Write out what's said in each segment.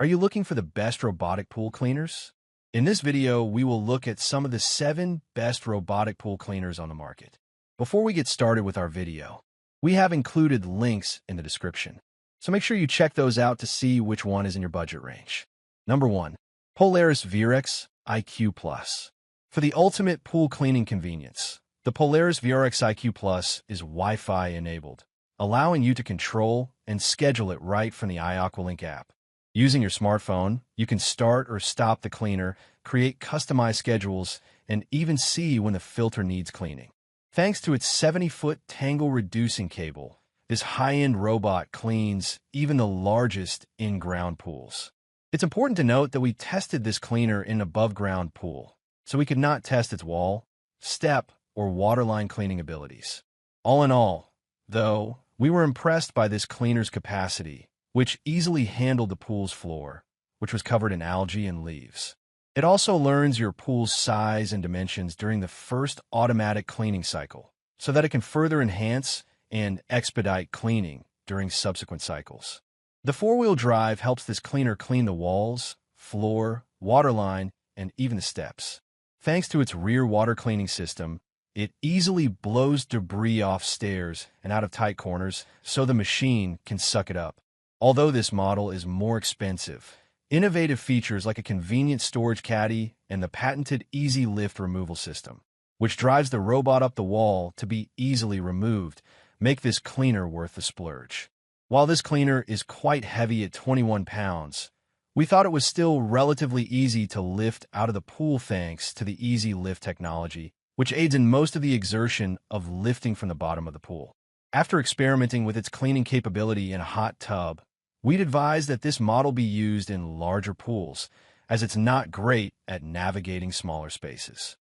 Are you looking for the best robotic pool cleaners? In this video, we will look at some of the 7 best robotic pool cleaners on the market. Before we get started with our video, we have included links in the description, so make sure you check those out to see which one is in your budget range. Number 1. Polaris VRX IQ Plus. For the ultimate pool cleaning convenience, the Polaris VRX IQ Plus is Wi-Fi enabled, allowing you to control and schedule it right from the iAqualink app. Using your smartphone, you can start or stop the cleaner, create customized schedules, and even see when the filter needs cleaning. Thanks to its 70-foot tangle-reducing cable, this high-end robot cleans even the largest in-ground pools. It's important to note that we tested this cleaner in an above-ground pool, so we could not test its wall, step, or waterline cleaning abilities. All in all, though, we were impressed by this cleaner's capacity, which easily handled the pool's floor, which was covered in algae and leaves. It also learns your pool's size and dimensions during the first automatic cleaning cycle, so that it can further enhance and expedite cleaning during subsequent cycles. The 4-wheel drive helps this cleaner clean the walls, floor, waterline, and even the steps. Thanks to its rear water cleaning system, it easily blows debris off stairs and out of tight corners so the machine can suck it up. Although this model is more expensive, innovative features like a convenient storage caddy and the patented Easy Lift removal system, which drives the robot up the wall to be easily removed, make this cleaner worth the splurge. While this cleaner is quite heavy at 21 pounds, we thought it was still relatively easy to lift out of the pool thanks to the Easy Lift technology, which aids in most of the exertion of lifting from the bottom of the pool. After experimenting with its cleaning capability in a hot tub, we'd advise that this model be used in larger pools, as it's not great at navigating smaller spaces.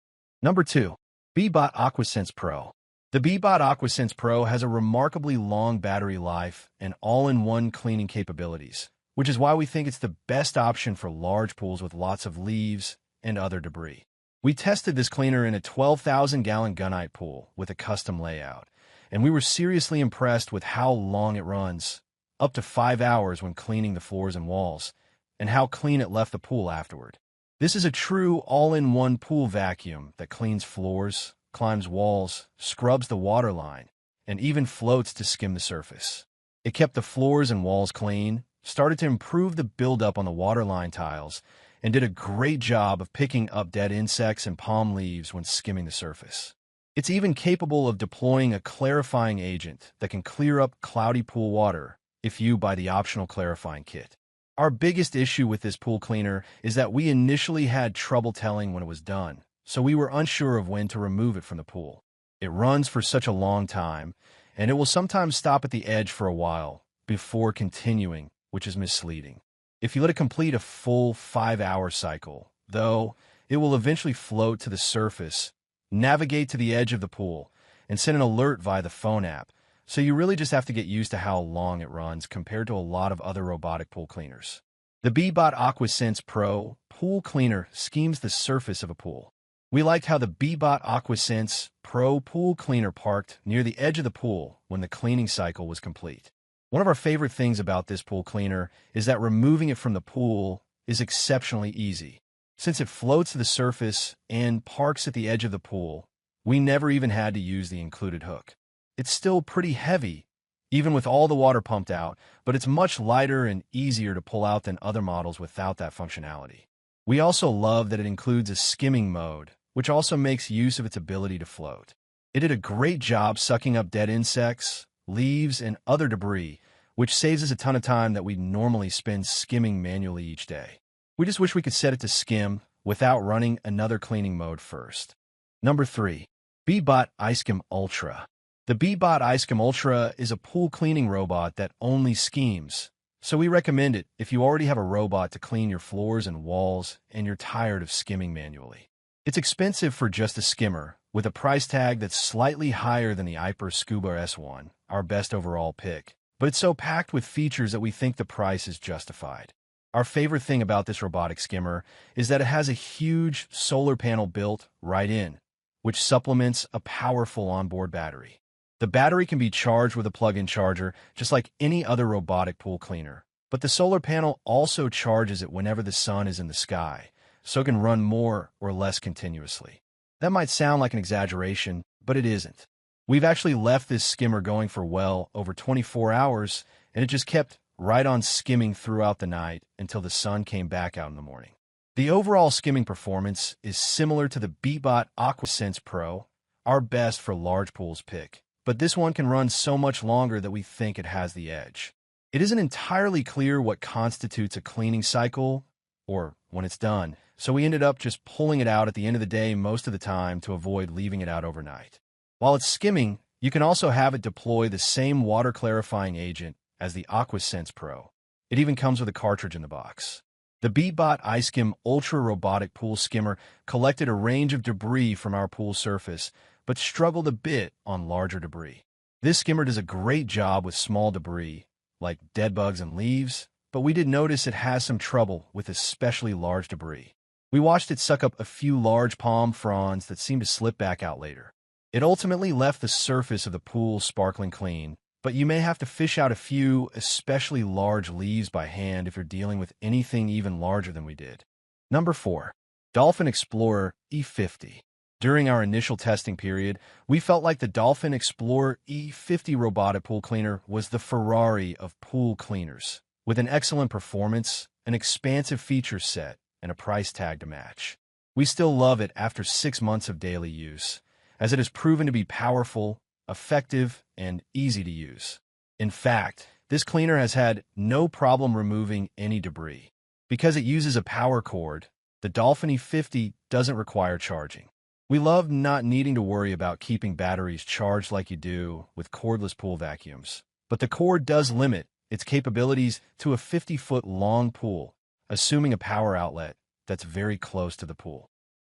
Number 2. Beatbot AquaSense Pro. The Beatbot AquaSense Pro has a remarkably long battery life and all-in-one cleaning capabilities, which is why we think it's the best option for large pools with lots of leaves and other debris. We tested this cleaner in a 12,000-gallon gunite pool with a custom layout, and we were seriously impressed with how long it runs, up to 5 hours when cleaning the floors and walls, and how clean it left the pool afterward. This is a true all-in-one pool vacuum that cleans floors, climbs walls, scrubs the water line, and even floats to skim the surface. It kept the floors and walls clean, started to improve the buildup on the waterline tiles, and did a great job of picking up dead insects and palm leaves when skimming the surface. It's even capable of deploying a clarifying agent that can clear up cloudy pool water if you buy the optional clarifying kit. Our biggest issue with this pool cleaner is that we initially had trouble telling when it was done, so we were unsure of when to remove it from the pool. It runs for such a long time, and it will sometimes stop at the edge for a while before continuing, which is misleading. If you let it complete a full 5-hour cycle, though, it will eventually float to the surface, navigate to the edge of the pool, and send an alert via the phone app. So you really just have to get used to how long it runs compared to a lot of other robotic pool cleaners. The Beatbot AquaSense Pro pool cleaner skims the surface of a pool. We liked how the Beatbot AquaSense Pro pool cleaner parked near the edge of the pool when the cleaning cycle was complete. One of our favorite things about this pool cleaner is that removing it from the pool is exceptionally easy. Since it floats to the surface and parks at the edge of the pool, we never even had to use the included hook. It's still pretty heavy, even with all the water pumped out, but it's much lighter and easier to pull out than other models without that functionality. We also love that it includes a skimming mode, which also makes use of its ability to float. It did a great job sucking up dead insects, leaves, and other debris, which saves us a ton of time that we'd normally spend skimming manually each day. We just wish we could set it to skim without running another cleaning mode first. Number 3. Beatbot iSkim Ultra. The Beatbot iSkim Ultra is a pool cleaning robot that only skims, so we recommend it if you already have a robot to clean your floors and walls and you're tired of skimming manually. It's expensive for just a skimmer, with a price tag that's slightly higher than the Aiper Scuba E1, our best overall pick, but it's so packed with features that we think the price is justified. Our favorite thing about this robotic skimmer is that it has a huge solar panel built right in, which supplements a powerful onboard battery. The battery can be charged with a plug-in charger, just like any other robotic pool cleaner, But the solar panel also charges it whenever the sun is in the sky, so it can run more or less continuously. That might sound like an exaggeration, but it isn't. We've actually left this skimmer going for well over 24 hours, and it just kept right on skimming throughout the night until the sun came back out in the morning. The overall skimming performance is similar to the Beatbot AquaSense Pro, our best for large pools pick, but this one can run so much longer that we think it has the edge. It isn't entirely clear what constitutes a cleaning cycle, or when it's done, so we ended up just pulling it out at the end of the day most of the time to avoid leaving it out overnight. While it's skimming, you can also have it deploy the same water clarifying agent as the AquaSense Pro. It even comes with a cartridge in the box. The Beatbot iSkim Ultra Robotic Pool Skimmer collected a range of debris from our pool surface, but struggled a bit on larger debris. This skimmer does a great job with small debris, like dead bugs and leaves, but we did notice it has some trouble with especially large debris. We watched it suck up a few large palm fronds that seemed to slip back out later. It ultimately left the surface of the pool sparkling clean, but you may have to fish out a few especially large leaves by hand if you're dealing with anything even larger than we did. Number 4. Dolphin Explorer E50. During our initial testing period, we felt like the Dolphin Explorer E50 robotic pool cleaner was the Ferrari of pool cleaners, with an excellent performance, an expansive feature set, and a price tag to match. We still love it after 6 months of daily use, as it has proven to be powerful, effective, and easy to use. In fact, this cleaner has had no problem removing any debris. Because it uses a power cord, the Dolphin E50 doesn't require charging. We love not needing to worry about keeping batteries charged like you do with cordless pool vacuums. But the cord does limit its capabilities to a 50-foot long pool, assuming a power outlet that's very close to the pool.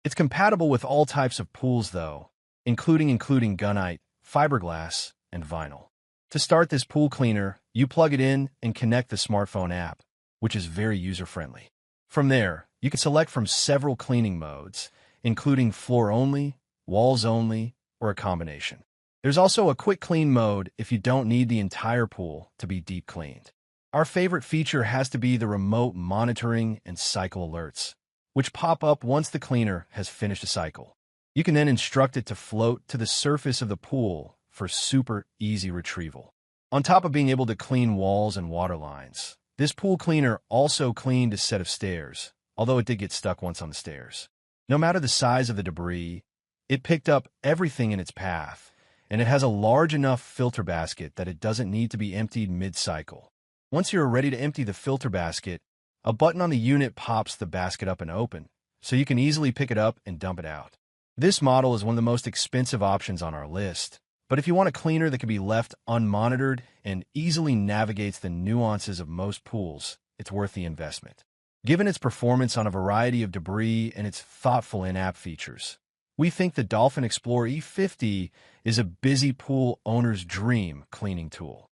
It's compatible with all types of pools, though, including gunite, fiberglass, and vinyl. To start this pool cleaner, you plug it in and connect the smartphone app, which is very user-friendly. From there, you can select from several cleaning modes, including floor-only, walls-only, or a combination. There's also a quick clean mode if you don't need the entire pool to be deep cleaned. Our favorite feature has to be the remote monitoring and cycle alerts, which pop up once the cleaner has finished a cycle. You can then instruct it to float to the surface of the pool for super easy retrieval. On top of being able to clean walls and water lines, this pool cleaner also cleaned a set of stairs, although it did get stuck once on the stairs. No matter the size of the debris, it picked up everything in its path, and it has a large enough filter basket that it doesn't need to be emptied mid-cycle. Once you're ready to empty the filter basket, a button on the unit pops the basket up and open, so you can easily pick it up and dump it out. This model is one of the most expensive options on our list, but if you want a cleaner that can be left unmonitored and easily navigates the nuances of most pools, it's worth the investment. Given its performance on a variety of debris and its thoughtful in-app features, we think the Dolphin Explorer E50 is a busy pool owner's dream cleaning tool.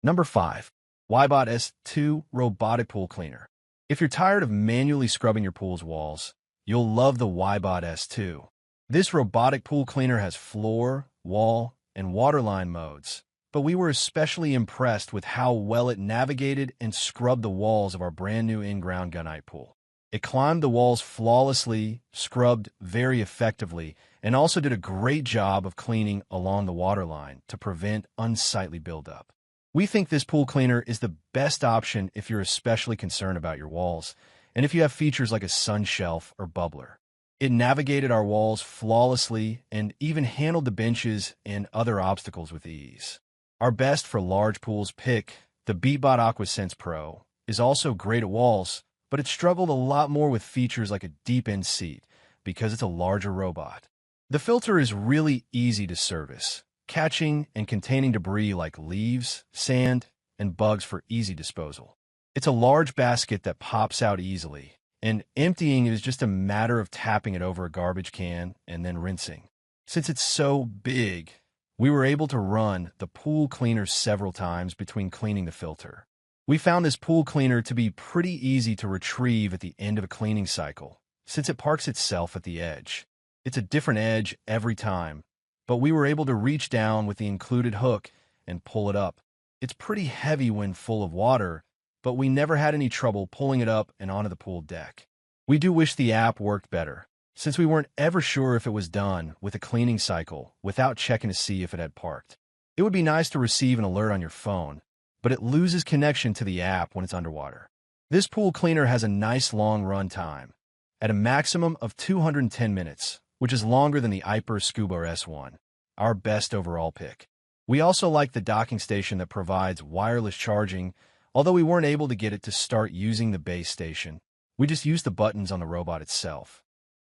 Number 5. Wybot S2 Robotic Pool Cleaner. If you're tired of manually scrubbing your pool's walls, you'll love the Wybot S2. This robotic pool cleaner has floor, wall, and waterline modes, but we were especially impressed with how well it navigated and scrubbed the walls of our brand new in-ground gunite pool. It climbed the walls flawlessly, scrubbed very effectively, and also did a great job of cleaning along the waterline to prevent unsightly buildup. We think this pool cleaner is the best option if you're especially concerned about your walls, and if you have features like a sun shelf or bubbler. It navigated our walls flawlessly and even handled the benches and other obstacles with ease. Our best for large pools pick, the Beatbot AquaSense Pro, is also great at walls, but it struggled a lot more with features like a deep end seat because it's a larger robot. The filter is really easy to service, catching and containing debris like leaves, sand, and bugs for easy disposal. It's a large basket that pops out easily, and emptying is just a matter of tapping it over a garbage can and then rinsing. Since it's so big, we were able to run the pool cleaner several times between cleaning the filter. We found this pool cleaner to be pretty easy to retrieve at the end of a cleaning cycle, since it parks itself at the edge. It's a different edge every time, but we were able to reach down with the included hook and pull it up. It's pretty heavy when full of water, but we never had any trouble pulling it up and onto the pool deck. We do wish the app worked better, since we weren't ever sure if it was done with a cleaning cycle without checking to see if it had parked. It would be nice to receive an alert on your phone, but it loses connection to the app when it's underwater. This pool cleaner has a nice long run time, at a maximum of 210 minutes, which is longer than the Aiper Scuba E1, our best overall pick. We also like the docking station that provides wireless charging, although we weren't able to get it to start using the base station. We just used the buttons on the robot itself.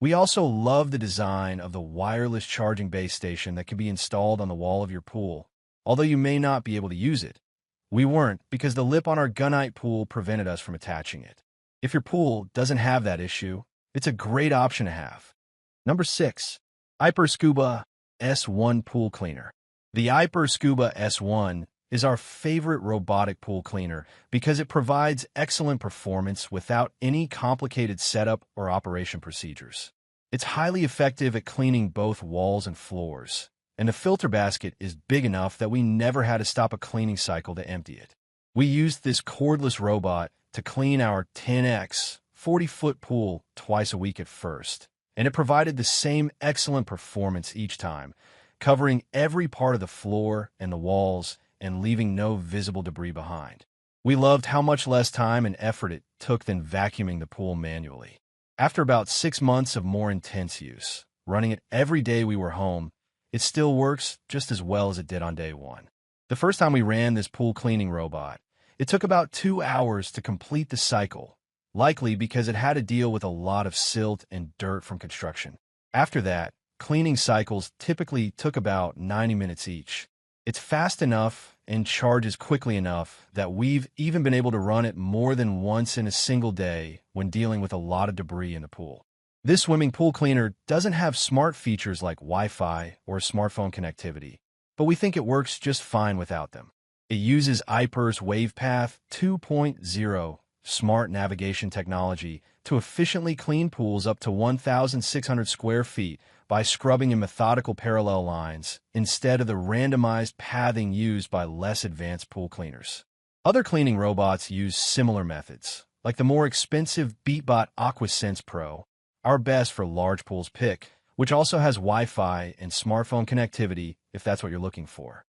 We also love the design of the wireless charging base station that can be installed on the wall of your pool, although you may not be able to use it. We weren't because the lip on our gunite pool prevented us from attaching it. If your pool doesn't have that issue, it's a great option to have. Number 6. Aiper Scuba E1 Pool Cleaner. The Aiper Scuba E1 is our favorite robotic pool cleaner because it provides excellent performance without any complicated setup or operation procedures. It's highly effective at cleaning both walls and floors, and the filter basket is big enough that we never had to stop a cleaning cycle to empty it. We used this cordless robot to clean our 10x 40-foot pool twice a week at first, and it provided the same excellent performance each time, covering every part of the floor and the walls and leaving no visible debris behind. We loved how much less time and effort it took than vacuuming the pool manually. After about 6 months of more intense use, running it every day we were home, it still works just as well as it did on day one. The first time we ran this pool cleaning robot, it took about 2 hours to complete the cycle, likely because it had to deal with a lot of silt and dirt from construction. After that, cleaning cycles typically took about 90 minutes each. It's fast enough and charges quickly enough that we've even been able to run it more than once in a single day when dealing with a lot of debris in the pool. This swimming pool cleaner doesn't have smart features like Wi-Fi or smartphone connectivity, but we think it works just fine without them. It uses Aiper's WavePath 2.0 smart navigation technology to efficiently clean pools up to 1,600 square feet by scrubbing in methodical parallel lines instead of the randomized pathing used by less advanced pool cleaners. Other cleaning robots use similar methods, like the more expensive Beatbot AquaSense Pro, our best for large pools pick, which also has Wi-Fi and smartphone connectivity if that's what you're looking for.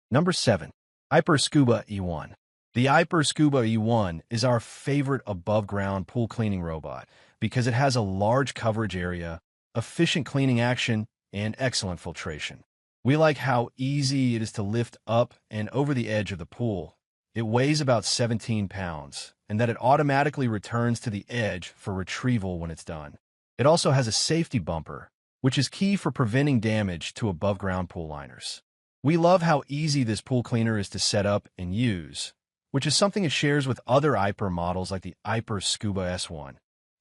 Number 7. Aiper Scuba E1. The Aiper Scuba E1 is our favorite above-ground pool cleaning robot because it has a large coverage area, efficient cleaning action, and excellent filtration. We like how easy it is to lift up and over the edge of the pool. It weighs about 17 pounds, and that it automatically returns to the edge for retrieval when it's done. It also has a safety bumper, which is key for preventing damage to above-ground pool liners. We love how easy this pool cleaner is to set up and use, which is something it shares with other Aiper models like the Aiper Scuba E1,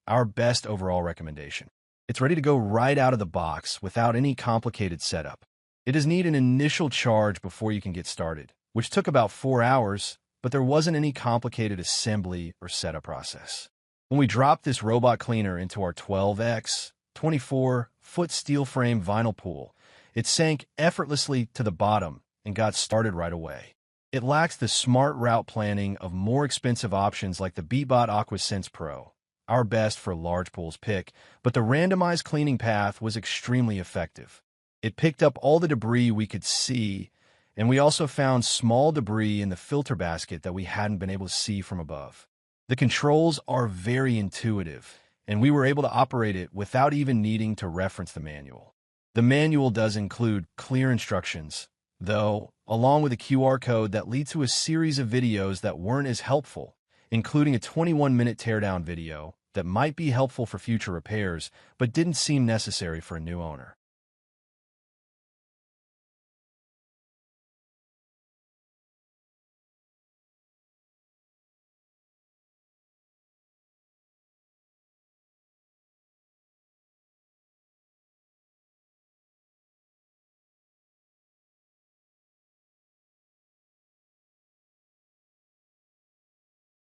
our best overall recommendation. It's ready to go right out of the box without any complicated setup. It does need an initial charge before you can get started, which took about 4 hours, but there wasn't any complicated assembly or setup process. When we dropped this robot cleaner into our 12x 24-foot steel frame vinyl pool, it sank effortlessly to the bottom and got started right away. It lacks the smart route planning of more expensive options like the Beatbot AquaSense Pro, our best for large pools pick, but the randomized cleaning path was extremely effective. It picked up all the debris we could see, and we also found small debris in the filter basket that we hadn't been able to see from above. The controls are very intuitive, and we were able to operate it without even needing to reference the manual. The manual does include clear instructions, though, along with a QR code that leads to a series of videos that weren't as helpful, including a 21-minute teardown video that might be helpful for future repairs, but didn't seem necessary for a new owner.